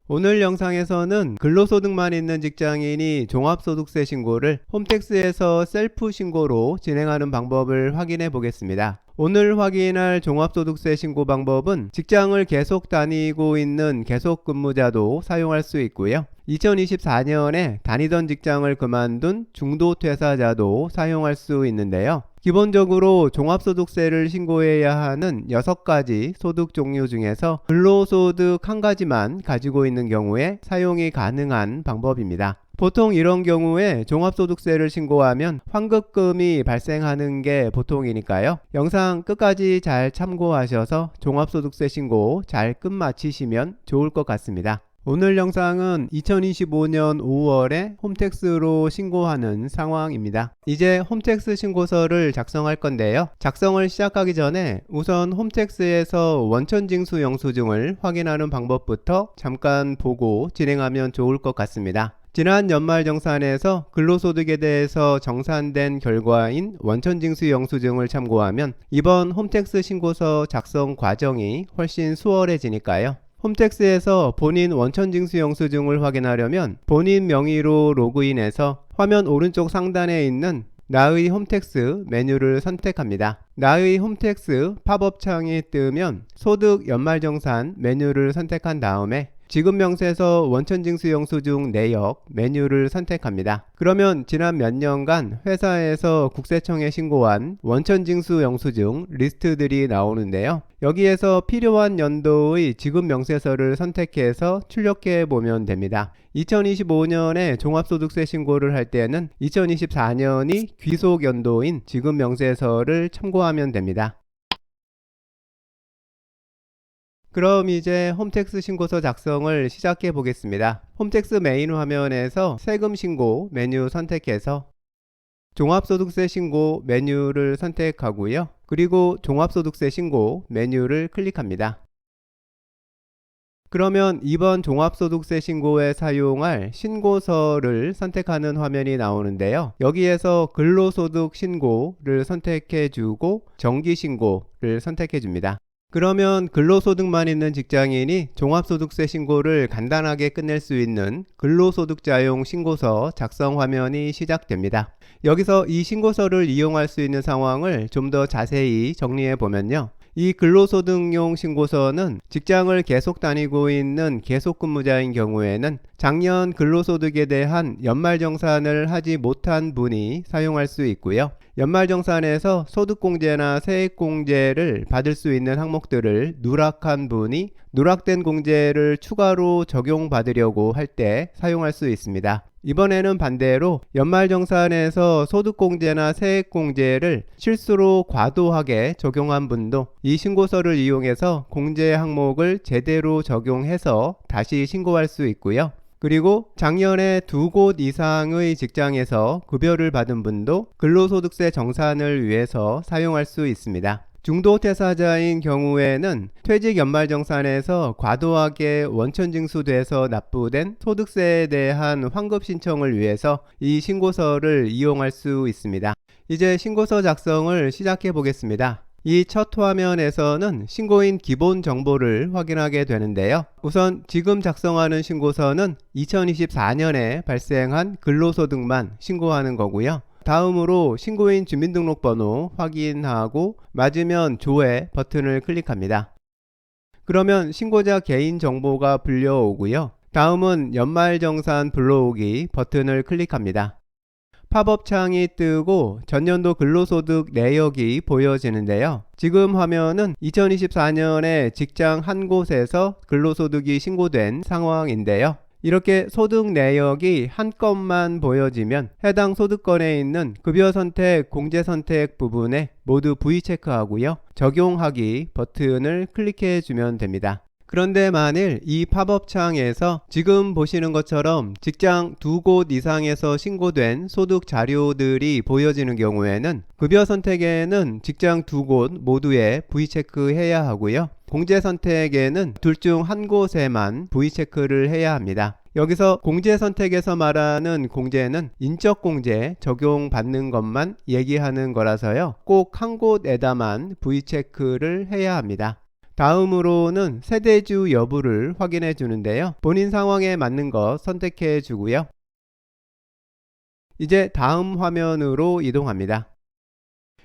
오늘 영상에서는 근로소득만 있는 직장인이 종합소득세 신고를 홈택스에서 셀프 신고로 진행하는 방법을 확인해 보겠습니다. 오늘 확인할 종합소득세 신고 방법은 직장을 계속 다니고 있는 계속근무자도 사용할 수 있고요. 2024년에 다니던 직장을 그만둔 중도퇴사자도 사용할 수 있는데요. 기본적으로 종합소득세를 신고해야 하는 6가지 소득 종류 중에서 근로소득 한 가지만 가지고 있는 경우에 사용이 가능한 방법입니다. 보통 이런 경우에 종합소득세를 신고하면 환급금이 발생하는 게 보통이니까요. 영상 끝까지 잘 참고하셔서 종합소득세 신고 잘 끝마치시면 좋을 것 같습니다. 오늘 영상은 2025년 5월에 홈택스로 신고하는 상황입니다. 이제 홈택스 신고서를 작성할 건데요. 작성을 시작하기 전에 우선 홈택스에서 원천징수 영수증을 확인하는 방법부터 잠깐 보고 진행하면 좋을 것 같습니다. 지난 연말정산에서 근로소득에 대해서 정산된 결과인 원천징수 영수증을 참고하면 이번 홈택스 신고서 작성 과정이 훨씬 수월해지니까요. 홈택스에서 본인 원천징수 영수증을 확인하려면 본인 명의로 로그인해서 화면 오른쪽 상단에 있는 나의 홈택스 메뉴를 선택합니다. 나의 홈택스 팝업 창이 뜨면 소득 연말정산 메뉴를 선택한 다음에 지급 명세서 원천징수 영수증 내역 메뉴를 선택합니다. 그러면 지난 몇 년간 회사에서 국세청에 신고한 원천징수 영수증 리스트들이 나오는데요. 여기에서 필요한 연도의 지급 명세서를 선택해서 출력해 보면 됩니다. 2025년에 종합소득세 신고를 할 때는 2024년이 귀속 연도인 지급 명세서를 참고하면 됩니다. 그럼 이제 홈택스 신고서 작성을 시작해 보겠습니다. 홈택스 메인 화면에서 세금 신고 메뉴 선택해서 종합소득세 신고 메뉴를 선택하고요. 그리고 종합소득세 신고 메뉴를 클릭합니다. 그러면 이번 종합소득세 신고에 사용할 신고서를 선택하는 화면이 나오는데요. 여기에서 근로소득 신고를 선택해 주고 정기신고를 선택해 줍니다. 그러면 근로소득만 있는 직장인이 종합소득세 신고를 간단하게 끝낼 수 있는 근로소득자용 신고서 작성 화면이 시작됩니다. 여기서 이 신고서를 이용할 수 있는 상황을 좀 더 자세히 정리해 보면요. 이 근로소득용 신고서는 직장을 계속 다니고 있는 계속근무자인 경우에는 작년 근로소득에 대한 연말정산을 하지 못한 분이 사용할 수 있고요. 연말정산에서 소득공제나 세액공제를 받을 수 있는 항목들을 누락한 분이 누락된 공제를 추가로 적용받으려고 할 때 사용할 수 있습니다. 이번에는 반대로 연말정산에서 소득공제나 세액공제를 실수로 과도하게 적용한 분도 이 신고서를 이용해서 공제 항목을 제대로 적용해서 다시 신고할 수 있고요. 그리고 작년에 2곳 이상의 직장에서 급여를 받은 분도 근로소득세 정산을 위해서 사용할 수 있습니다. 중도퇴사자인 경우에는 퇴직 연말정산에서 과도하게 원천징수돼서 납부된 소득세에 대한 환급 신청을 위해서 이 신고서를 이용할 수 있습니다. 이제 신고서 작성을 시작해 보겠습니다. 이 첫 화면에서는 신고인 기본 정보를 확인하게 되는데요. 우선 지금 작성하는 신고서는 2024년에 발생한 근로소득만 신고하는 거고요. 다음으로 신고인 주민등록번호 확인하고 맞으면 조회 버튼을 클릭합니다. 그러면 신고자 개인정보가 불려오고요. 다음은 연말정산 불러오기 버튼을 클릭합니다. 팝업 창이 뜨고 전년도 근로소득 내역이 보여지는데요. 지금 화면은 2024년에 직장 한 곳에서 근로소득이 신고된 상황인데요. 이렇게 소득 내역이 한 건만 보여지면 해당 소득건에 있는 급여 선택, 공제 선택 부분에 모두 V 체크하고요. 적용하기 버튼을 클릭해 주면 됩니다. 그런데 만일 이 팝업 창에서 지금 보시는 것처럼 직장 2곳 이상에서 신고된 소득 자료들이 보여지는 경우에는 급여 선택에는 직장 2곳 모두에 V체크 해야 하고요. 공제 선택에는 둘 중 한 곳에만 V체크를 해야 합니다. 여기서 공제 선택에서 말하는 공제는 인적공제 적용받는 것만 얘기하는 거라서요. 꼭 한 곳에다만 V체크를 해야 합니다. 다음으로는 세대주 여부를 확인해 주는데요. 본인 상황에 맞는 것 선택해 주고요. 이제 다음 화면으로 이동합니다.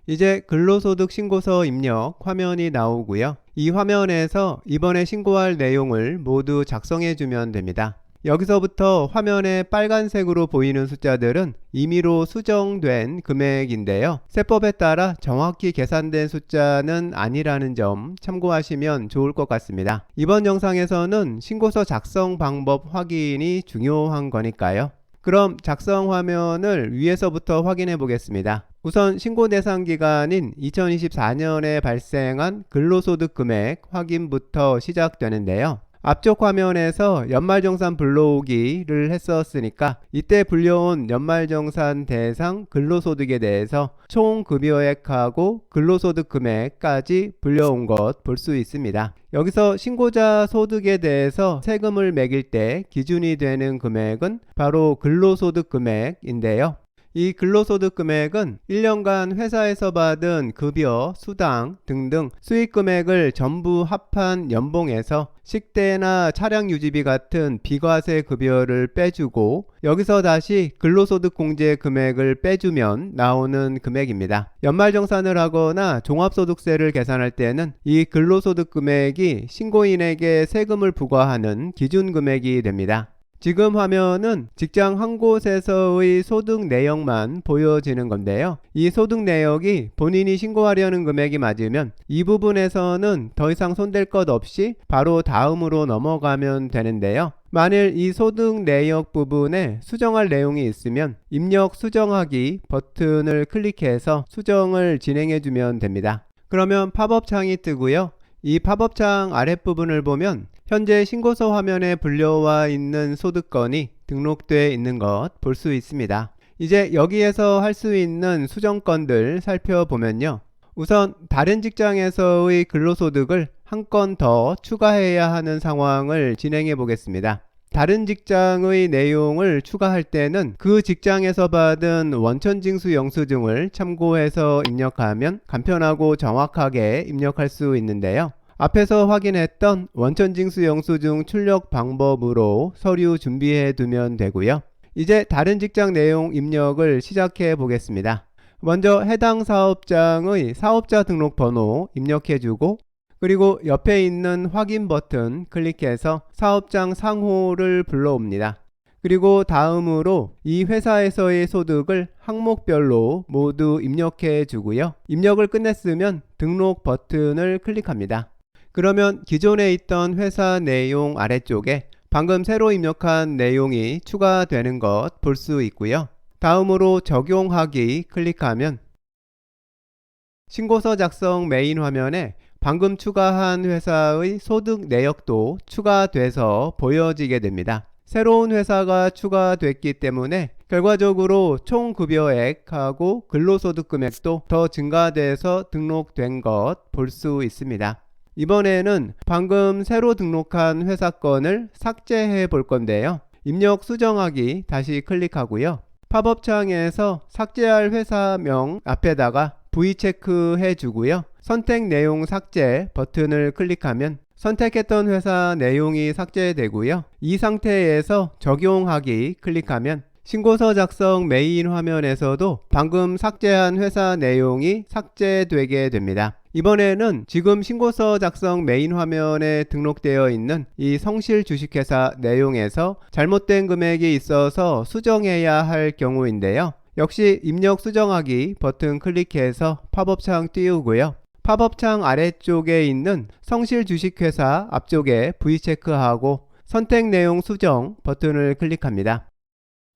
이제 근로소득 신고서 입력 화면이 나오고요. 이 화면에서 이번에 신고할 내용을 모두 작성해 주면 됩니다. 여기서부터 화면에 빨간색으로 보이는 숫자들은 임의로 수정된 금액인데요. 세법에 따라 정확히 계산된 숫자는 아니라는 점 참고하시면 좋을 것 같습니다. 이번 영상에서는 신고서 작성 방법 확인이 중요한 거니까요. 그럼 작성 화면을 위에서부터 확인해 보겠습니다. 우선 신고 대상 기간인 2024년에 발생한 근로소득 금액 확인부터 시작되는데요. 앞쪽 화면에서 연말정산 불러오기를 했었으니까 이때 불려온 연말정산 대상 근로소득에 대해서 총 급여액하고 근로소득 금액까지 불려온 것 볼 수 있습니다. 여기서 신고자 소득에 대해서 세금을 매길 때 기준이 되는 금액은 바로 근로소득 금액인데요. 이 근로소득 금액은 1년간 회사에서 받은 급여, 수당 등등 수익 금액을 전부 합한 연봉에서 식대나 차량 유지비 같은 비과세 급여를 빼주고 여기서 다시 근로소득 공제 금액을 빼주면 나오는 금액입니다. 연말정산을 하거나 종합소득세를 계산할 때는 이 근로소득 금액이 신고인에게 세금을 부과하는 기준 금액이 됩니다. 지금 화면은 직장 한 곳에서의 소득 내역만 보여지는 건데요. 이 소득 내역이 본인이 신고하려는 금액이 맞으면 이 부분에서는 더 이상 손댈 것 없이 바로 다음으로 넘어가면 되는데요. 만일 이 소득 내역 부분에 수정할 내용이 있으면 입력 수정하기 버튼을 클릭해서 수정을 진행해 주면 됩니다. 그러면 팝업 창이 뜨고요. 이 팝업창 아랫부분을 보면 현재 신고서 화면에 불려와 있는 소득건이 등록되어 있는 것 볼 수 있습니다. 이제 여기에서 할 수 있는 수정건들 살펴보면요. 우선 다른 직장에서의 근로소득을 한 건 더 추가해야 하는 상황을 진행해 보겠습니다. 다른 직장의 내용을 추가할 때는 그 직장에서 받은 원천징수 영수증을 참고해서 입력하면 간편하고 정확하게 입력할 수 있는데요. 앞에서 확인했던 원천징수 영수증 출력 방법으로 서류 준비해 두면 되고요. 이제 다른 직장 내용 입력을 시작해 보겠습니다. 먼저 해당 사업장의 사업자 등록번호 입력해 주고 그리고 옆에 있는 확인 버튼 클릭해서 사업장 상호를 불러옵니다. 그리고 다음으로 이 회사에서의 소득을 항목별로 모두 입력해 주고요. 입력을 끝냈으면 등록 버튼을 클릭합니다. 그러면 기존에 있던 회사 내용 아래쪽에 방금 새로 입력한 내용이 추가되는 것 볼 수 있고요. 다음으로 적용하기 클릭하면 신고서 작성 메인 화면에 방금 추가한 회사의 소득 내역도 추가돼서 보여지게 됩니다. 새로운 회사가 추가됐기 때문에 결과적으로 총 급여액하고 근로소득 금액도 더 증가돼서 등록된 것 볼 수 있습니다. 이번에는 방금 새로 등록한 회사 건을 삭제해 볼 건데요. 입력 수정하기 다시 클릭하고요. 팝업 창에서 삭제할 회사명 앞에다가 V체크 해주고요. 선택 내용 삭제 버튼을 클릭하면 선택했던 회사 내용이 삭제되고요. 이 상태에서 적용하기 클릭하면 신고서 작성 메인 화면에서도 방금 삭제한 회사 내용이 삭제되게 됩니다. 이번에는 지금 신고서 작성 메인 화면에 등록되어 있는 이 성실 주식회사 내용에서 잘못된 금액이 있어서 수정해야 할 경우인데요. 역시 입력 수정하기 버튼 클릭해서 팝업창 띄우고요. 팝업창 아래쪽에 있는 성실 주식회사 앞쪽에 V체크하고 선택 내용 수정 버튼을 클릭합니다.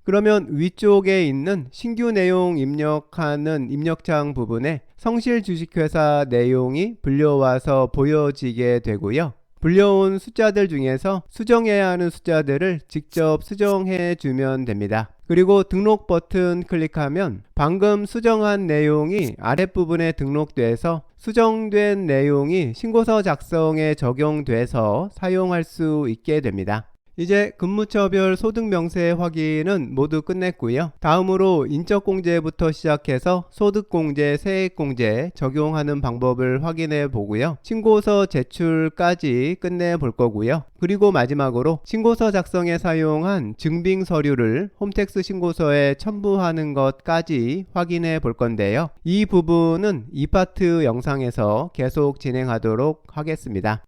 그러면 위쪽에 있는 신규 내용 입력하는 입력창 부분에 성실 주식회사 내용이 불려와서 보여지게 되고요. 불려온 숫자들 중에서 수정해야 하는 숫자들을 직접 수정해 주면 됩니다. 그리고 등록 버튼 클릭하면 방금 수정한 내용이 아랫부분에 등록돼서 수정된 내용이 신고서 작성에 적용돼서 사용할 수 있게 됩니다. 이제 근무처별 소득명세 확인은 모두 끝냈고요. 다음으로 인적공제부터 시작해서 소득공제, 세액공제 적용하는 방법을 확인해 보고요. 신고서 제출까지 끝내 볼 거고요. 그리고 마지막으로 신고서 작성에 사용한 증빙 서류를 홈택스 신고서에 첨부하는 것까지 확인해 볼 건데요. 이 부분은 2파트 영상에서 계속 진행하도록 하겠습니다.